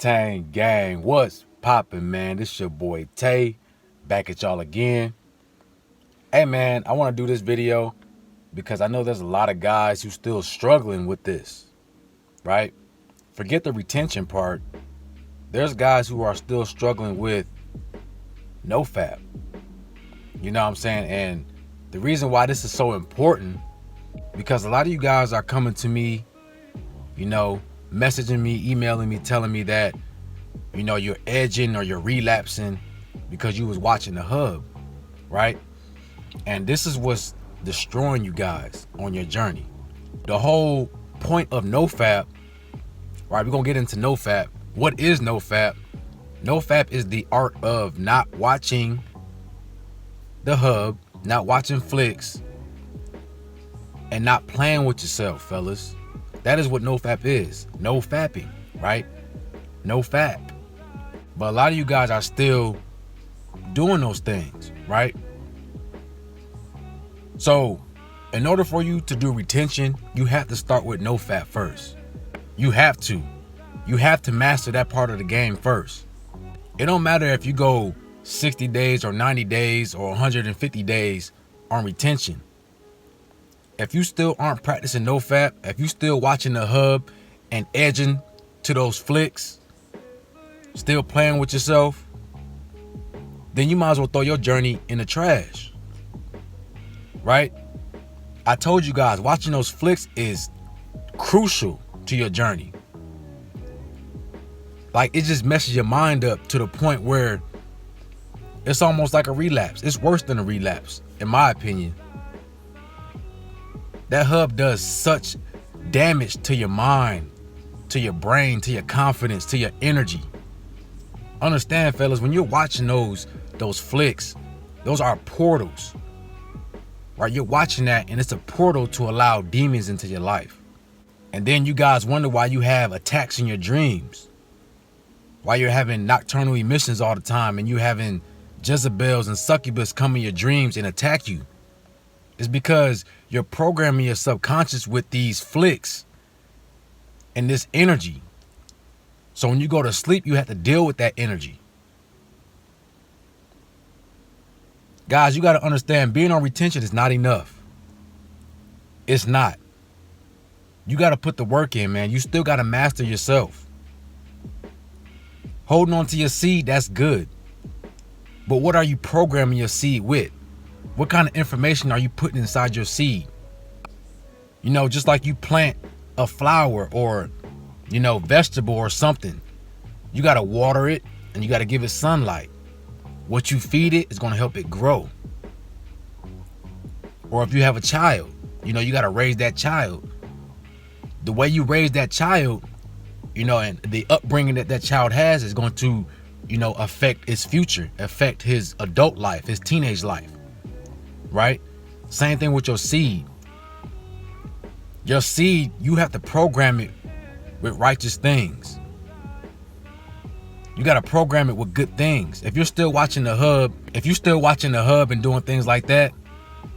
Tang gang, what's poppin', man? This your boy Tay, back at y'all again. Hey man, I want to do this video because I know there's a lot of guys who still struggling with this, right? Forget the retention part. There's guys who are still struggling with Nofap. You know what I'm saying? And the reason why this is so important, because a lot of you guys are coming to me, messaging me, emailing me, telling me that, you're edging or you're relapsing because you was watching the hub, right? And this is what's destroying you guys on your journey. The whole point of Nofap, right? We're gonna get into Nofap. What is Nofap? Nofap is the art of not watching the hub, not watching flicks, and not playing with yourself, fellas. That is what Nofap is. No fapping, right? No fap. But a lot of you guys are still doing those things, right? So in order for you to do retention, you have to start with Nofap first. You have to. You have to master that part of the game first. It don't matter if you go 60 days or 90 days or 150 days on retention. If you still aren't practicing Nofap, if you still watching the hub and edging to those flicks, still playing with yourself, then you might as well throw your journey in the trash, right? I told you guys, watching those flicks is crucial to your journey. Like, it just messes your mind up to the point where it's almost like a relapse. It's worse than a relapse, in my opinion. That hub does such damage to your mind, to your brain, to your confidence, to your energy. Understand, fellas, when you're watching those flicks, those are portals, right? You're watching that and it's a portal to allow demons into your life. And then you guys wonder why you have attacks in your dreams, why you're having nocturnal emissions all the time, and you having Jezebels and succubus come in your dreams and attack you. It's because you're programming your subconscious with these flicks and this energy. So when you go to sleep, you have to deal with that energy. Guys, you got to understand, being on retention is not enough. It's not. You got to put the work in, man. You still got to master yourself. Holding on to your seed, that's good. But what are you programming your seed with? What kind of information are you putting inside your seed? Just like you plant a flower or, vegetable or something. You got to water it and you got to give it sunlight. What you feed it is going to help it grow. Or if you have a child, you got to raise that child. The way you raise that child, and the upbringing that child has is going to, affect his future, affect his adult life, his teenage life. Right? Same thing with your seed. Your seed, you have to program it with righteous things. You got to program it with good things. If you're still watching the hub, and doing things like that,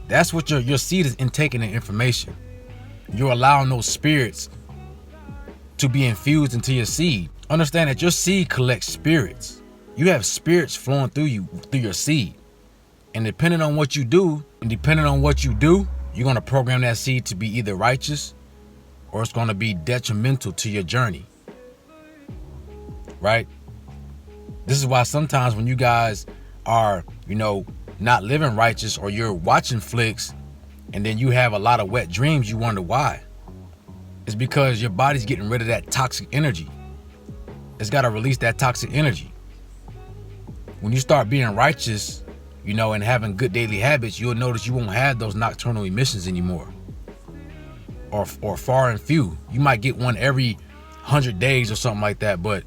that's what your seed is intaking the information. You're allowing those spirits to be infused into your seed. Understand that your seed collects spirits. You have spirits flowing through you, through your seed. And depending on what you do, you're going to program that seed to be either righteous or it's going to be detrimental to your journey. Right? This is why sometimes when you guys are, not living righteous, or you're watching flicks and then you have a lot of wet dreams, you wonder why. It's because your body's getting rid of that toxic energy. It's got to release that toxic energy. When you start being righteous, and having good daily habits, you'll notice you won't have those nocturnal emissions anymore. Or far and few. You might get one every 100 days or something like that, but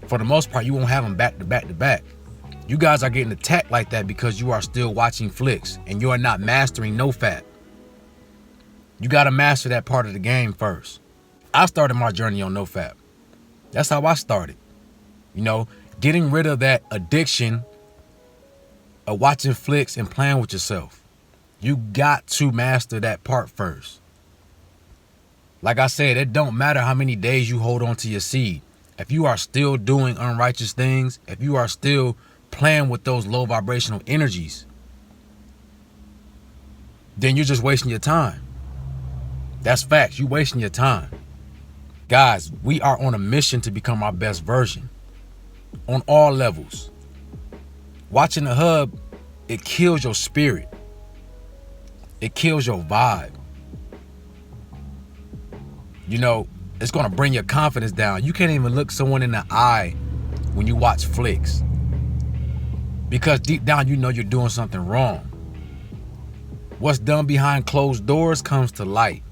for the most part, you won't have them back to back to back. You guys are getting attacked like that because you are still watching flicks and you are not mastering Nofap. You got to master that part of the game first. I started my journey on Nofap. That's how I started. Getting rid of that addiction of watching flicks and playing with yourself. You got to master that part first. Like I said, it don't matter how many days you hold on to your seed. if you are still doing unrighteous things, if you are still playing with those low vibrational energies, then you're just wasting your time. That's facts. You're wasting your time. Guys, we are on a mission to become our best version on all levels. Watching the hub, it kills your spirit. It kills your vibe. You know, it's going to bring your confidence down. You can't even look someone in the eye when you watch flicks, because deep down you know you're doing something wrong. What's done behind closed doors comes to light.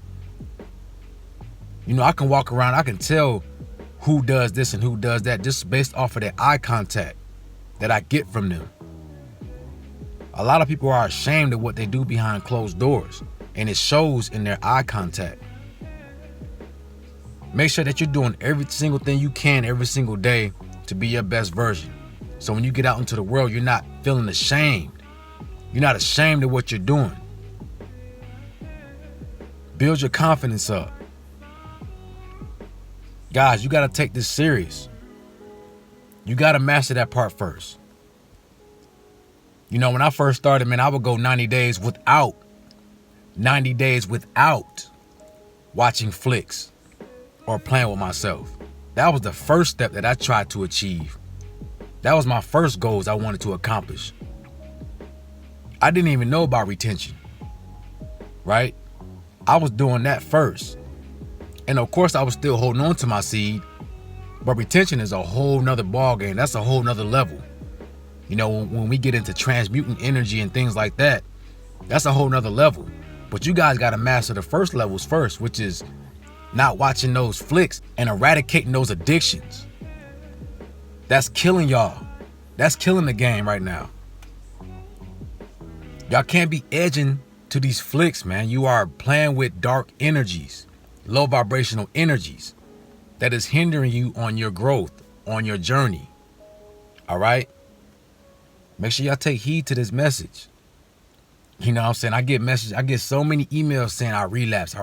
You know, I can walk around, I can tell who does this and who does that just based off of their eye contact that I get from them. A lot of people are ashamed of what they do behind closed doors, and it shows in their eye contact. Make sure that you're doing every single thing you can every single day to be your best version. So when you get out into the world, you're not feeling ashamed. You're not ashamed of what you're doing. Build your confidence up. Guys, you got to take this serious. You got to master that part first. You know, when I first started, man, I would go 90 days without watching flicks or playing with myself. That was the first step that I tried to achieve. That was my first goals I wanted to accomplish. I didn't even know about retention, right? I was doing that first. And of course I was still holding on to my seed, but retention is a whole nother ball game. That's a whole nother level. You know, when we get into transmuting energy and things like that, that's a whole nother level. But you guys got to master the first levels first, which is not watching those flicks and eradicating those addictions. That's killing y'all. That's killing the game right now. Y'all can't be edging to these flicks, man. You are playing with dark energies, low vibrational energies that is hindering you on your growth, on your journey. All right? Make sure y'all take heed to this message. You know what I'm saying? I get so many emails saying I relapsed.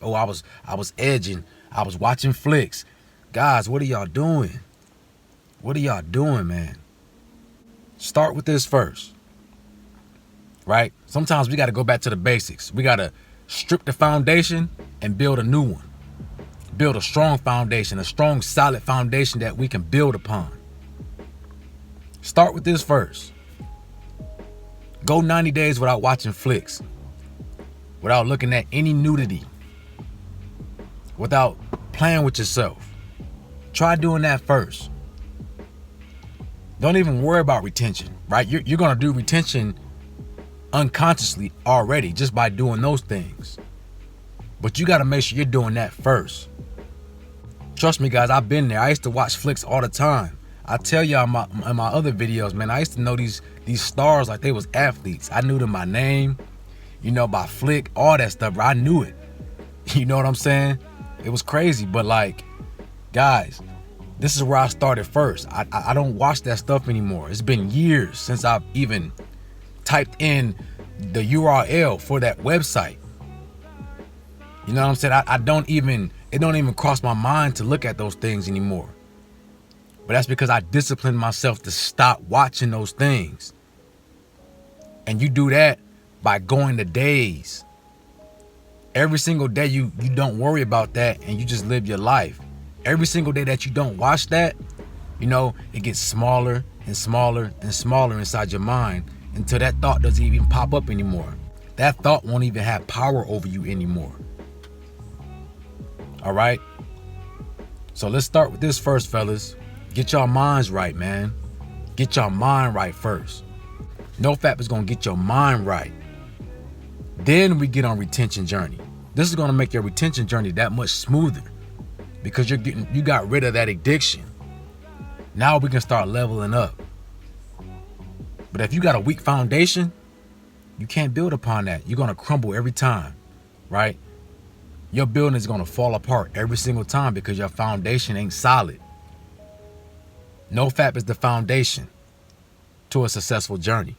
Oh, I was edging. I was watching flicks. Guys, what are y'all doing? What are y'all doing, man? Start with this first. Right? Sometimes we got to go back to the basics. We got to strip the foundation and build a new one. Build a strong foundation, a strong, solid foundation that we can build upon. Start with this first. Go 90 days without watching flicks, without looking at any nudity, without playing with yourself. Try doing that first. Don't even worry about retention, right? You're going to do retention unconsciously already just by doing those things. But you got to make sure you're doing that first. Trust me, guys, I've been there. I used to watch flicks all the time. I tell y'all in my other videos, man, I used to know these stars like they was athletes. I knew them by name, you know, by flick, all that stuff. I knew it. You know what I'm saying? It was crazy. But like, guys, this is where I started first. I don't watch that stuff anymore. It's been years since I've even typed in the URL for that website. You know what I'm saying? It don't even cross my mind to look at those things anymore. But that's because I disciplined myself to stop watching those things. And you do that by going the days. Every single day you don't worry about that and you just live your life. Every single day that you don't watch that, you know, it gets smaller and smaller and smaller inside your mind until that thought doesn't even pop up anymore. That thought won't even have power over you anymore. All right? So let's start with this first, fellas. Get your minds right, man. Get your mind right first. Nofap is going to get your mind right. Then we get on retention journey. This is going to make your retention journey that much smoother because you got rid of that addiction. Now we can start leveling up. But if you got a weak foundation, you can't build upon that. You're going to crumble every time, right? Your building is going to fall apart every single time because your foundation ain't solid. Nofap is the foundation to a successful journey.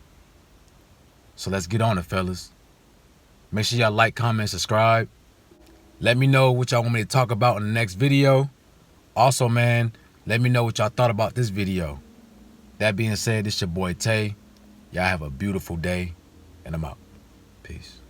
So let's get on it, fellas. Make sure y'all like, comment, subscribe. Let me know what y'all want me to talk about in the next video. Also, man, Let me know what y'all thought about this video. That being said, it's your boy Tay. Y'all have a beautiful day, and I'm out. Peace.